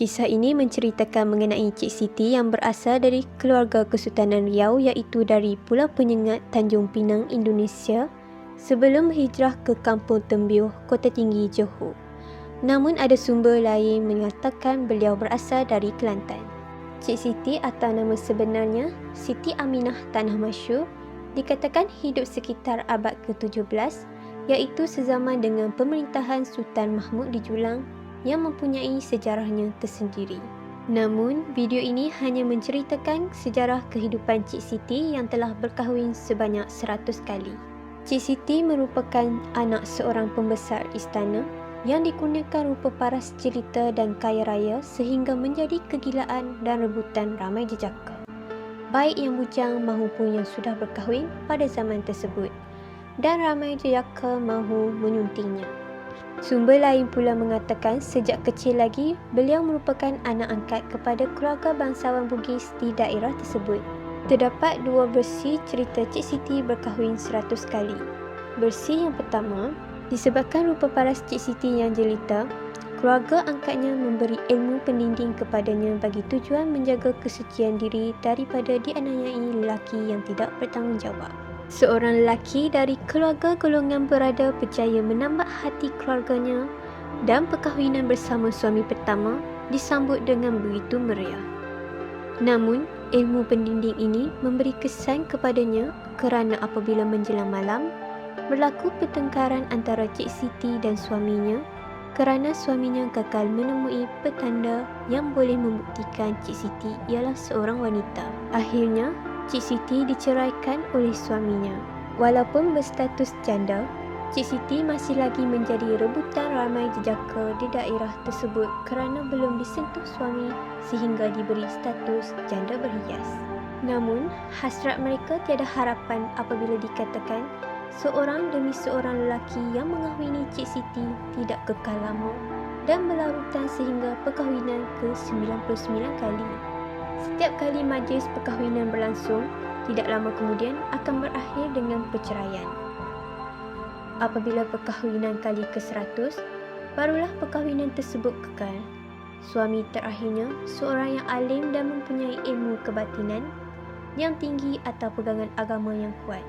Kisah ini menceritakan mengenai Cik Siti yang berasal dari keluarga Kesultanan Riau iaitu dari Pulau Penyengat, Tanjung Pinang, Indonesia sebelum hijrah ke Kampung Tembiuh, Kota Tinggi, Johor. Namun ada sumber lain mengatakan beliau berasal dari Kelantan. Cik Siti atau nama sebenarnya Siti Aminah Tanah Masyur dikatakan hidup sekitar abad ke-17 iaitu sezaman dengan pemerintahan Sultan Mahmud di Julang yang mempunyai sejarahnya tersendiri. Namun, video ini hanya menceritakan sejarah kehidupan Cik Siti yang telah berkahwin sebanyak 100 kali. Cik Siti merupakan anak seorang pembesar istana yang dikurniakan rupa paras cerita dan kaya raya sehingga menjadi kegilaan dan rebutan ramai jejaka, baik yang bujang maupun yang sudah berkahwin pada zaman tersebut, dan ramai jejaka mahu menyuntingnya. Sumber lain pula mengatakan sejak kecil lagi beliau merupakan anak angkat kepada keluarga bangsawan Bugis di daerah tersebut. Terdapat dua versi cerita Cik Siti berkahwin 100 kali. Versi yang pertama, disebabkan rupa paras Cik Siti yang jelita, keluarga angkatnya memberi ilmu pendinding kepadanya bagi tujuan menjaga kesucian diri daripada dianiayai lelaki yang tidak bertanggungjawab. Seorang lelaki dari keluarga golongan berada berjaya menambah hati keluarganya dan perkahwinan bersama suami pertama disambut dengan begitu meriah. Namun, ilmu pendinding ini memberi kesan kepadanya kerana apabila menjelang malam, berlaku pertengkaran antara Cik Siti dan suaminya kerana suaminya gagal menemui petanda yang boleh membuktikan Cik Siti ialah seorang wanita. Akhirnya, Cik Siti diceraikan oleh suaminya. Walaupun berstatus janda, Cik Siti masih lagi menjadi rebutan ramai jejaka di daerah tersebut kerana belum disentuh suami sehingga diberi status janda berhias. Namun, hasrat mereka tiada harapan apabila dikatakan seorang demi seorang lelaki yang mengahwini Cik Siti tidak kekal lama dan berlarutan sehingga perkahwinan ke-99 kali. Setiap kali majlis perkahwinan berlangsung, tidak lama kemudian akan berakhir dengan perceraian. Apabila perkahwinan kali ke-100, barulah perkahwinan tersebut kekal. Suami terakhirnya seorang yang alim dan mempunyai ilmu kebatinan yang tinggi atau pegangan agama yang kuat.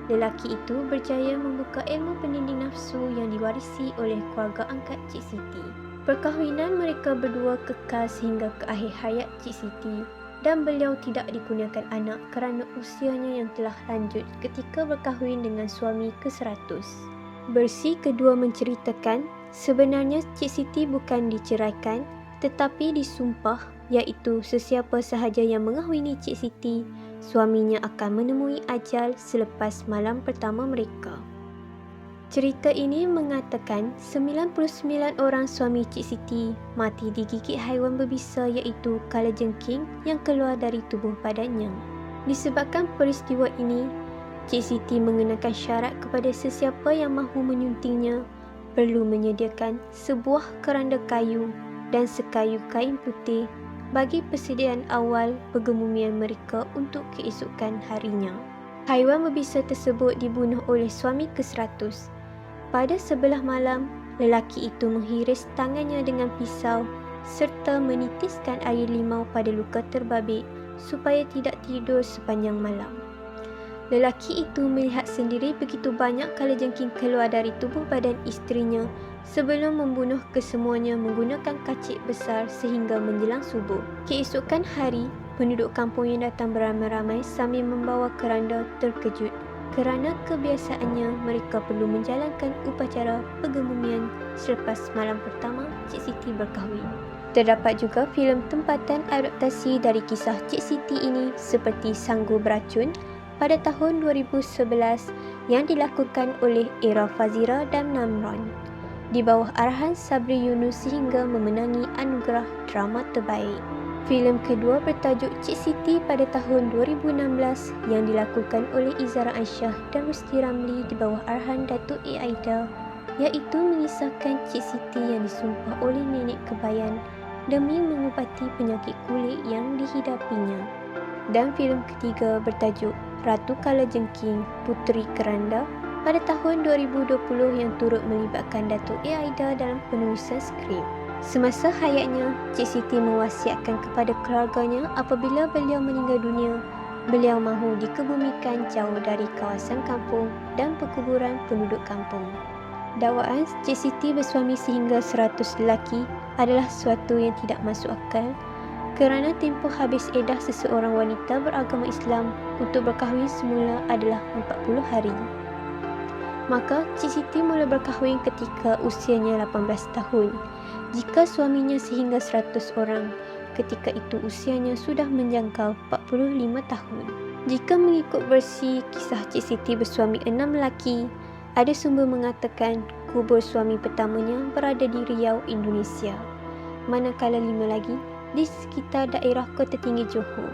Lelaki itu berjaya membuka ilmu pendinding nafsu yang diwarisi oleh keluarga angkat Cik Siti. Perkahwinan mereka berdua kekal sehingga ke akhir hayat Cik Siti dan beliau tidak dikurniakan anak kerana usianya yang telah lanjut ketika berkahwin dengan suami ke-100. Versi kedua menceritakan sebenarnya Cik Siti bukan diceraikan tetapi disumpah iaitu sesiapa sahaja yang mengahwini Cik Siti, suaminya akan menemui ajal selepas malam pertama mereka. Cerita ini mengatakan 99 orang suami Cik Siti mati digigit haiwan berbisa iaitu kalajengking yang keluar dari tubuh badannya. Disebabkan peristiwa ini, Cik Siti mengenakan syarat kepada sesiapa yang mahu menyuntingnya perlu menyediakan sebuah keranda kayu dan sekayu kain putih bagi persediaan awal pergemumian mereka untuk keesokan harinya. Haiwan berbisa tersebut dibunuh oleh suami ke-100. Pada sebelah malam, lelaki itu menghiris tangannya dengan pisau serta menitiskan air limau pada luka terbabit supaya tidak tidur sepanjang malam. Lelaki itu melihat sendiri begitu banyak kalajengking keluar dari tubuh badan isterinya sebelum membunuh kesemuanya menggunakan kacik besar sehingga menjelang subuh. Keesokan hari, penduduk kampung yang datang beramai-ramai sambil membawa keranda terkejut kerana kebiasaannya mereka perlu menjalankan upacara pergemumian selepas malam pertama Cik Siti berkahwin. Terdapat juga filem tempatan adaptasi dari kisah Cik Siti ini seperti Sanggu Beracun pada tahun 2011 yang dilakukan oleh Era Fazira dan Namron di bawah arahan Sabri Yunus sehingga memenangi anugerah drama terbaik. Filem kedua bertajuk Cik Siti pada tahun 2016 yang dilakukan oleh Izara Aisyah dan Rusti Ramli di bawah arahan Datuk A. Aida iaitu mengisahkan Cik Siti yang disumpah oleh nenek kebayan demi mengubati penyakit kulit yang dihidapinya. Dan filem ketiga bertajuk Ratu Kalajengking Puteri Keranda pada tahun 2020 yang turut melibatkan Datuk A. Aida dalam penulisan skrip. Semasa hayatnya, Cik Siti mewasiatkan kepada keluarganya apabila beliau meninggal dunia, beliau mahu dikebumikan jauh dari kawasan kampung dan perkuburan penduduk kampung. Dakwaan Cik Siti bersuami sehingga 100 lelaki adalah suatu yang tidak masuk akal kerana tempoh habis edah seseorang wanita beragama Islam untuk berkahwin semula adalah 40 hari. Maka Cik Siti mula berkahwin ketika usianya 18 tahun. Jika suaminya sehingga 100 orang, ketika itu usianya sudah menjangkau 45 tahun. Jika mengikut versi kisah Cik Siti bersuami 6 lelaki, ada sumber mengatakan kubur suami pertamanya berada di Riau, Indonesia. Manakala 5 lagi di sekitar daerah Kota Tinggi Johor,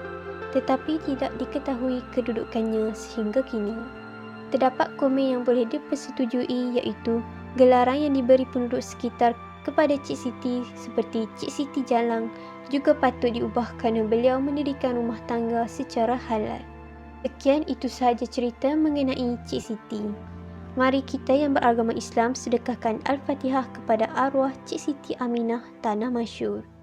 tetapi tidak diketahui kedudukannya sehingga kini. Terdapat komen yang boleh dipersetujui iaitu gelaran yang diberi penduduk sekitar kepada Cik Siti seperti Cik Siti Jalang juga patut diubah kerana beliau mendirikan rumah tangga secara halal. Sekian itu sahaja cerita mengenai Cik Siti. Mari kita yang beragama Islam sedekahkan Al-Fatihah kepada arwah Cik Siti Aminah Tanah Masyhur.